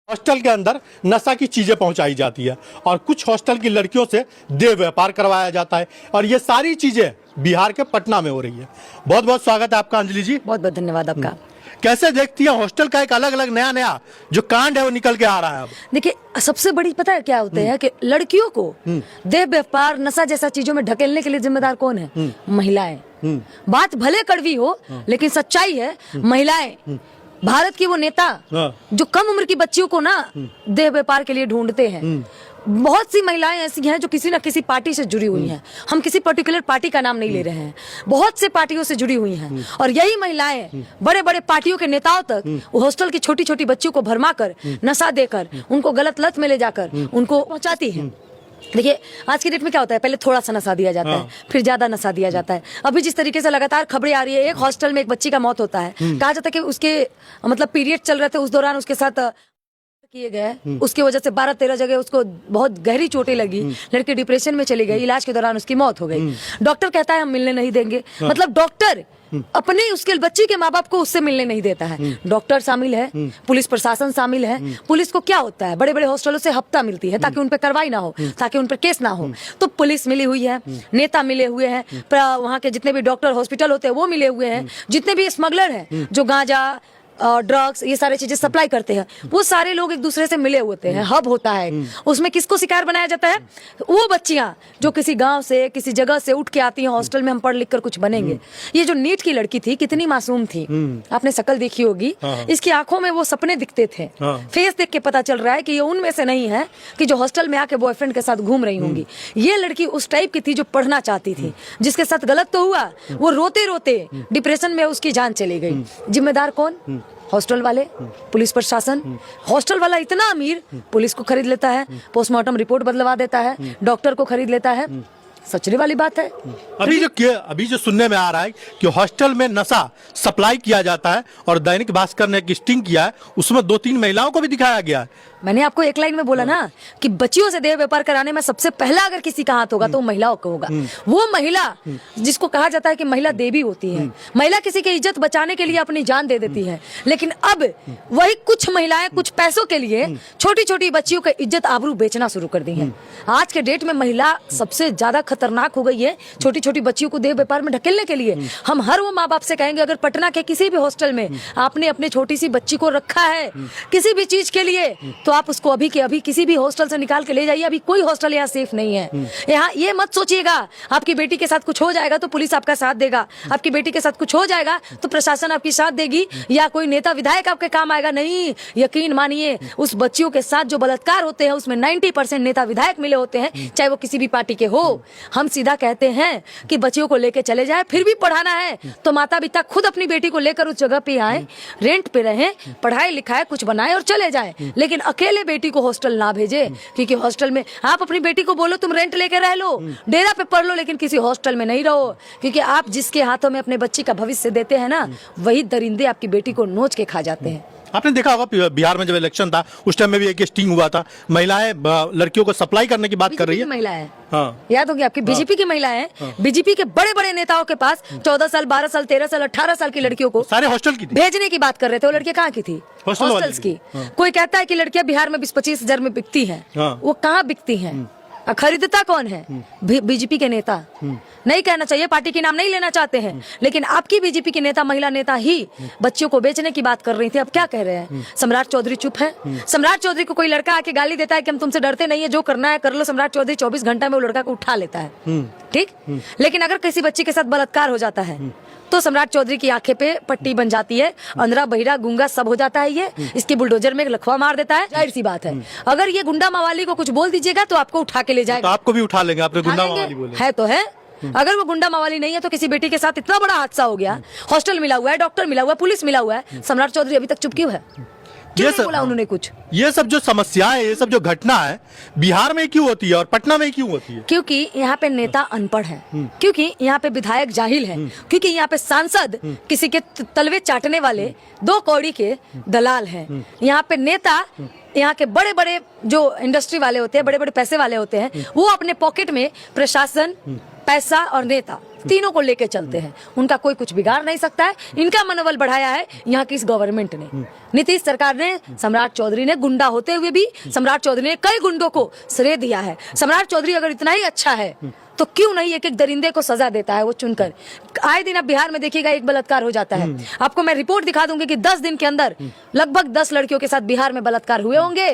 Hostel के अंदर नशा की चीजें पहुंचाई जाती है और कुछ हॉस्टल की लड़कियों से देह व्यापार करवाया जाता है और ये सारी चीजें बिहार के पटना में हो रही है। बहुत बहुत स्वागत है आपका अंजलि जी। बहुत बहुत धन्यवाद आपका। कैसे देखती है हॉस्टल का एक अलग अलग नया जो कांड है वो निकल के आ रहा है अब? देखिए, सबसे बड़ी पता है क्या होता है कि लड़कियों को देह व्यापार नशा जैसा चीजों में ढकेलने के लिए जिम्मेदार कौन है? महिलाएं। बात भले कड़वी हो लेकिन सच्चाई है, महिलाएं। भारत की वो नेता जो कम उम्र की बच्चियों को ना देह व्यापार के लिए ढूंढते हैं। बहुत सी महिलाएं ऐसी हैं जो किसी न किसी पार्टी से जुड़ी हुई हैं। हम किसी पर्टिकुलर पार्टी का नाम नहीं ले रहे हैं, बहुत से पार्टियों से जुड़ी हुई हैं और यही महिलाएं बड़े बड़े पार्टियों के नेताओं तक हॉस्टल की छोटी छोटी बच्चियों को भरमा कर, नशा देकर, उनको गलत लत में ले जाकर उनको पहुंचाती हैं। देखिए, आज की डेट में क्या होता है, पहले थोड़ा सा नशा दिया जाता है, फिर ज्यादा नशा दिया जाता है। अभी जिस तरीके से लगातार खबरें आ रही है, एक हॉस्टल में एक बच्ची का मौत होता है, कहा जाता है कि उसके मतलब पीरियड चल रहे थे, उस दौरान उसके साथ किए गए, उसकी वजह से 12-13 जगह उसको बहुत गहरी चोटें लगी, लड़की डिप्रेशन में चली गई, इलाज के दौरान उसकी मौत हो गई। डॉक्टर कहता है हम मिलने नहीं देंगे, मतलब डॉक्टर अपने उसके बच्ची के माँ बाप को उससे मिलने नहीं देता है। डॉक्टर शामिल है, पुलिस प्रशासन शामिल है। पुलिस को क्या होता है, बड़े बड़े हॉस्टलों से हफ्ता मिलती है ताकि उन पर कार्रवाई ना हो, ताकि उन पर केस ना हो। तो पुलिस मिली हुई है, नेता मिले हुए हैं, वहाँ के जितने भी डॉक्टर हॉस्पिटल होते हैं वो मिले हुए हैं, जितने भी स्मगलर हैं जो गांजा ड्रग्स ये सारी चीजें सप्लाई करते हैं, वो सारे लोग एक दूसरे से मिले होते हैं। हब होता है, उसमें किसको शिकार बनाया जाता है? वो बच्चियां जो किसी गांव से, किसी जगह से उठ के आती हैं, हॉस्टल में हम पढ़ लिख कर कुछ बनेंगे। ये जो नीट की लड़की थी, कितनी मासूम थी, आपने शक्ल देखी होगी, इसकी आंखों में वो सपने दिखते थे। फेस देख के पता चल रहा है कि ये उनमें से नहीं है कि जो हॉस्टल में आके बॉयफ्रेंड के साथ घूम रही होंगी। ये लड़की उस टाइप की थी जो पढ़ना चाहती थी, जिसके साथ गलत तो हुआ, वो रोते रोते डिप्रेशन में उसकी जान चली गई। जिम्मेदार कौन? हॉस्टल वाले, पुलिस प्रशासन। हॉस्टल वाला इतना अमीर, पुलिस को खरीद लेता है, पोस्टमार्टम रिपोर्ट बदलवा देता है, डॉक्टर को खरीद लेता है। सचने वाली बात है। अभी जो सुनने में आ रहा है कि हॉस्टल में नशा सप्लाई किया जाता है और दैनिक भास्कर ने एक स्टिंग किया है, उसमें 2-3 महिलाओं को भी दिखाया गया है। मैंने आपको एक लाइन में बोला ना कि बच्चियों से देह व्यापार कराने में सबसे पहला अगर किसी का हाथ होगा तो महिलाओं का होगा। वो महिला जिसको कहा जाता है कि महिला देवी होती है, महिला किसी की इज्जत बचाने के लिए अपनी जान दे देती है, लेकिन अब वही कुछ महिलाएं कुछ पैसों के लिए छोटी छोटी बच्चियों की इज्जत आबरू बेचना शुरू कर दी है। आज के डेट में महिला सबसे ज्यादा खतरनाक हो गई है छोटी छोटी बच्चियों को देह व्यापार में ढकेलने के लिए। हम हर वो माँ बाप से कहेंगे, अगर पटना के किसी भी हॉस्टल में आपने अपनी छोटी सी बच्ची को रखा है किसी भी चीज के लिए, तो आप उसको अभी के अभी किसी भी हॉस्टल से निकाल के ले जाइए। अभी कोई हॉस्टल यहाँ सेफ नहीं है। यहाँ ये मत सोचिएगा आपकी बेटी के साथ कुछ हो जाएगा तो पुलिस आपका साथ देगा, आपकी बेटी के साथ कुछ हो जाएगा तो प्रशासन आपकी साथ देगी या कोई नेता विधायक आपके काम आएगा। नहीं, यकीन मानिए, उस बच्चियों के साथ जो बलात्कार होते हैं उसमें 90% नेता विधायक मिले होते हैं, चाहे वो किसी भी पार्टी के हो। हम सीधा कहते हैं कि बच्चियों को लेकर चले जाए, फिर भी पढ़ाना है तो माता पिता खुद अपनी बेटी को लेकर उस जगह पे आए, रेंट पे रहें, पढ़ाई लिखाए, कुछ बनाए और चले जाए, लेकिन अकेले बेटी को हॉस्टल ना भेजे। क्योंकि हॉस्टल में आप अपनी बेटी को बोलो तुम रेंट लेके रह लो, डेरा पे पढ़ लो, लेकिन किसी हॉस्टल में नहीं रहो। क्योंकि आप जिसके हाथों में अपने बच्ची का भविष्य देते हैं ना, वही दरिंदे आपकी बेटी को नोच के खा जाते हैं। आपने देखा होगा बिहार में जब इलेक्शन था उस टाइम में भी एक स्टिंग हुआ था, महिलाएं लड़कियों को सप्लाई करने की बात कर रही है। महिलाएं, हाँ, याद होगी आपकी, बीजेपी की महिलाएं, बीजेपी के बड़े बड़े नेताओं के पास 14 साल 12 साल 13 साल 18 साल की लड़कियों को सारे हॉस्टल की भेजने की बात कर रहे थे। वो लड़कियां कहाँ की थी? हॉस्टल्स की। कोई कहता है कि लड़कियां बिहार में 20-25 हजार में बिकती हैं, वो कहाँ बिकती हैं? खरीदता कौन है? बीजेपी के नेता। नहीं कहना चाहिए, पार्टी के नाम नहीं लेना चाहते हैं, लेकिन आपकी बीजेपी के नेता, महिला नेता ही बच्चियों को बेचने की बात कर रही थी। अब क्या कह रहे हैं? सम्राट चौधरी चुप है। सम्राट चौधरी को कोई लड़का आके गाली देता है कि हम तुमसे डरते नहीं है, जो करना है कर लो। सम्राट चौधरी 24 घंटा में वो लड़का को उठा लेता है, ठीक। लेकिन अगर किसी बच्ची के साथ बलात्कार हो जाता है तो सम्राट चौधरी की आंखें पे पट्टी बन जाती है, अंधरा बहिरा गूंगा सब हो जाता है। ये इसके बुलडोजर में एक लखवा मार देता है। जाहिर सी बात है, अगर ये गुंडा मवाली को कुछ बोल दीजिएगा तो आपको उठा के ले जाएगा। तो आपको भी उठा लेंगे, आपने गुंडा मवाली बोले है तो है। अगर वो गुंडा मवाली नहीं है तो किसी बेटी के साथ इतना बड़ा हादसा हो गया, हॉस्टल मिला हुआ है, डॉक्टर मिला हुआ है, पुलिस मिला हुआ है, सम्राट चौधरी अभी तक चुप क्यों है? ये सब बोला उन्होंने कुछ? ये सब जो समस्या है, ये सब जो घटना है, बिहार में क्यों होती है और पटना में क्यों होती है? क्योंकि यहाँ पे नेता अनपढ़ है, क्योंकि यहाँ पे विधायक जाहिल है, क्योंकि यहाँ पे सांसद किसी के तलवे चाटने वाले 2 कौड़ी के दलाल हैं। यहाँ पे नेता, यहाँ के बड़े बड़े जो इंडस्ट्री वाले होते हैं, बड़े बड़े पैसे वाले होते हैं, वो अपने पॉकेट में प्रशासन, पैसा और नेता तीनों को लेके चलते हैं, उनका कोई कुछ बिगाड़ नहीं सकता है। इनका मनोबल बढ़ाया है यहाँ की इस गवर्नमेंट ने, नीतीश सरकार ने। सम्राट चौधरी ने गुंडा होते हुए भी सम्राट चौधरी ने कई गुंडों को श्रेय दिया है। सम्राट चौधरी अगर इतना ही अच्छा है तो क्यों नहीं एक एक दरिंदे को सजा देता है वो चुनकर। आए दिन अब बिहार में देखिएगा एक बलात्कार हो जाता है। आपको मैं रिपोर्ट दिखा दूंगी कि 10 दिन के अंदर लगभग 10 लड़कियों के साथ बिहार में बलात्कार हुए होंगे।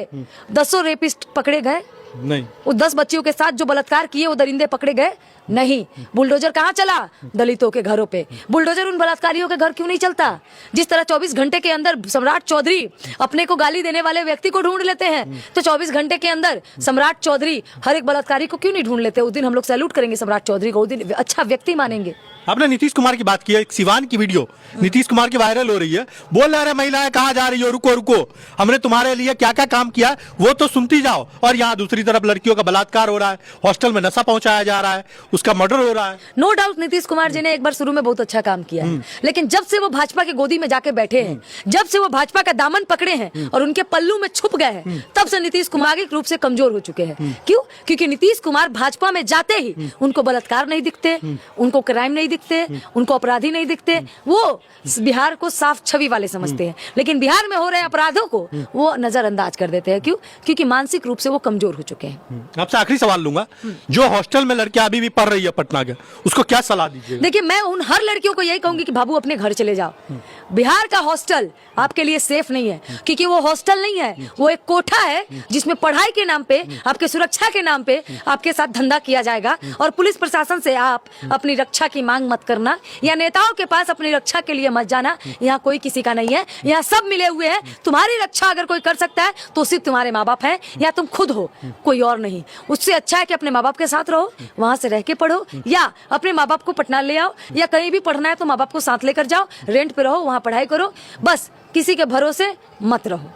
10 रेपिस्ट पकड़े गए नहीं। वो 10 बच्चियों के साथ जो बलात्कार किए वो दरिंदे पकड़े गए नहीं। बुलडोजर कहाँ चला? दलितों के घरों पे। बुलडोजर उन बलात्कारियों के घर क्यों नहीं चलता? जिस तरह 24 घंटे के अंदर सम्राट चौधरी अपने को गाली देने वाले व्यक्ति को ढूंढ लेते हैं, तो 24 घंटे के अंदर सम्राट चौधरी हर एक बलात्कारी को क्यों नहीं ढूंढ लेते? उस दिन हम लोग सैल्यूट करेंगे सम्राट चौधरी को, उस दिन अच्छा व्यक्ति मानेंगे। आपने नीतीश कुमार की बात की है, एक सिवान की वीडियो नीतीश कुमार की वायरल हो रही है। बोल रहा है महिलाएं कहाँ जा रही हो, रुको रुको, हमने तुम्हारे लिए क्या क्या काम किया वो तो सुनती जाओ। और यहाँ दूसरी तरफ लड़कियों का बलात्कार हो रहा है, हॉस्टल में नशा पहुंचाया जा रहा है, उसका मर्डर हो रहा है। नो डाउट नीतीश कुमार जी ने एक बार शुरू में बहुत अच्छा काम किया है, लेकिन जब से वो भाजपा के गोदी में जाके बैठे हैं, जब से वो भाजपा का दामन पकड़े हैं और उनके पल्लू में छुप गए हैं, तब से नीतीश कुमार एक रूप से कमजोर हो चुके हैं। क्यों? क्योंकि नीतीश कुमार भाजपा में जाते ही उनको बलात्कार नहीं दिखते, उनको क्राइम नहीं दिखते, उनको अपराधी नहीं दिखते। वो बिहार को साफ छवि वाले समझते हैं, लेकिन बिहार में हो रहे अपराधों को वो नजरअंदाज कर देते हैं। क्यों? क्योंकि मानसिक रूप से वो कमजोर हो चुके हैं। आपसे आखिरी सवाल लूंगा, जो हॉस्टल में लड़कियां अभी भी पढ़ रही है पटना के, उसको क्या सलाह दीजिए? देखिए, मैं उन हर लड़कियों को यही कहूंगी कि बाबू अपने घर चले जाओ। बिहार का हॉस्टल आपके लिए सेफ नहीं है, क्योंकि वो हॉस्टल नहीं है, वो एक कोठा है जिसमें पढ़ाई के नाम पे, आपके सुरक्षा के नाम पे आपके साथ धंधा किया जाएगा। और पुलिस प्रशासन से आप अपनी रक्षा की मांग मत करना, या नेताओं के पास अपनी रक्षा के लिए मत जाना। यहाँ कोई किसी का नहीं है, यहाँ सब मिले हुए हैं। तुम्हारी रक्षा अगर कोई कर सकता है तो सिर्फ तुम्हारे माँ बाप हैं, या तुम खुद हो, कोई और नहीं। उससे अच्छा है कि अपने माँ बाप के साथ रहो, वहां से रह के पढ़ो, या अपने माँ बाप को पटना ले आओ, या कहीं भी पढ़ना है तो माँ बाप को साथ लेकर जाओ, रेंट पे रहो, वहां पढ़ाई करो। बस किसी के भरोसे मत रहो।